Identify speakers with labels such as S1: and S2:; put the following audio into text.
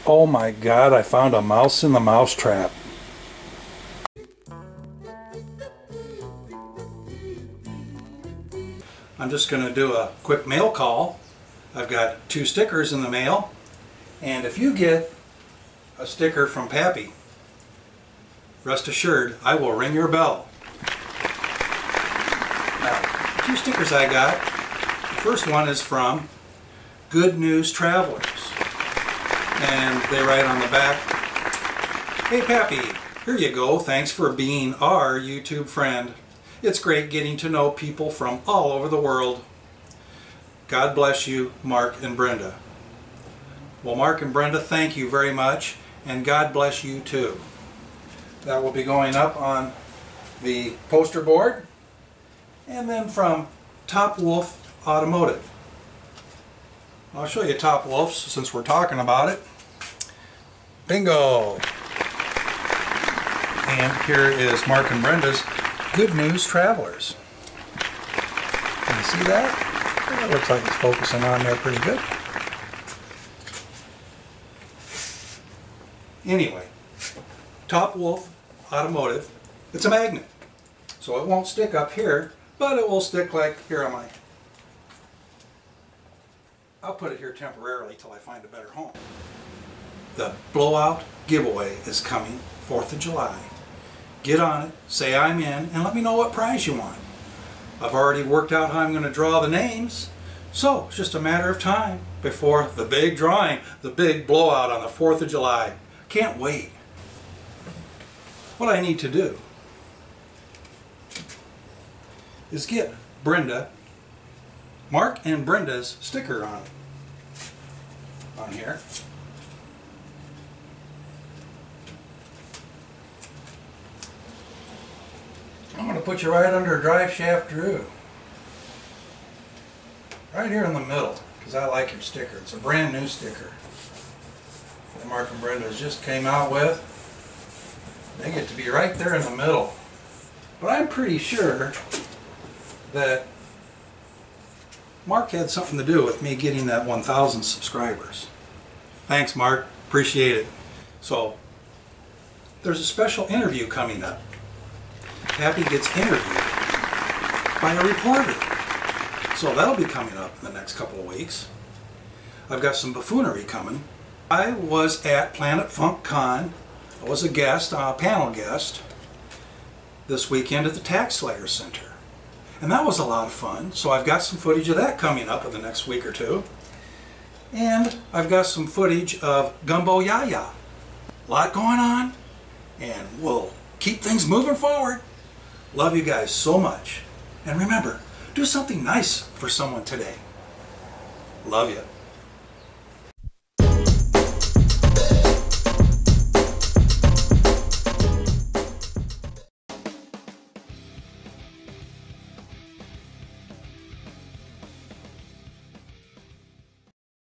S1: Oh my God, I found a mouse in the mousetrap. I'm just going to do a quick mail call. I've got 2 stickers in the mail, and if you get a sticker from Pappy, rest assured I will ring your bell. Now, 2 stickers I got. The first one is from Good News Travelers, and they write on the back, "Hey Pappy, here you go, thanks for being our YouTube friend. It's great getting to know people from all over the world. God bless you, Mark and Brenda." Well, Mark and Brenda, thank you very much, and God bless you too. That will be going up on the poster board. And then from Top Wolf Automotive. I'll show you Top Wolf's since we're talking about it. Bingo! And here is Mark and Brenda's Good News Travelers. Can you see that? It looks like it's focusing on there pretty good. Anyway, Top Wolf Automotive, it's a magnet. So it won't stick up here, but it will stick like, here am I. I'll put it here temporarily till I find a better home. The blowout giveaway is coming 4th of July. Get on it, say I'm in, and let me know what prize you want. I've already worked out how I'm going to draw the names, so it's just a matter of time before the big drawing, the big blowout on the 4th of July. Can't wait. What I need to do is get Brenda, Mark and Brenda's sticker on here. I'm going to put you right under Drive Shaft Drew. Right here in the middle, because I like your sticker. It's a brand new sticker that Mark and Brenda just came out with. They get to be right there in the middle. But I'm pretty sure that Mark had something to do with me getting that 1,000 subscribers. Thanks, Mark. Appreciate it. So, there's a special interview coming up. Pappy gets interviewed by a reporter. So that'll be coming up in the next couple of weeks. I've got some buffoonery coming. I was at Planet Funk Con. I was a guest, a panel guest, this weekend at the Tax Slayer Center. And that was a lot of fun. So I've got some footage of that coming up in the next week or two. And I've got some footage of Gumbo Yaya. A lot going on. And we'll keep things moving forward. Love you guys so much. And remember, do something nice for someone today. Love you.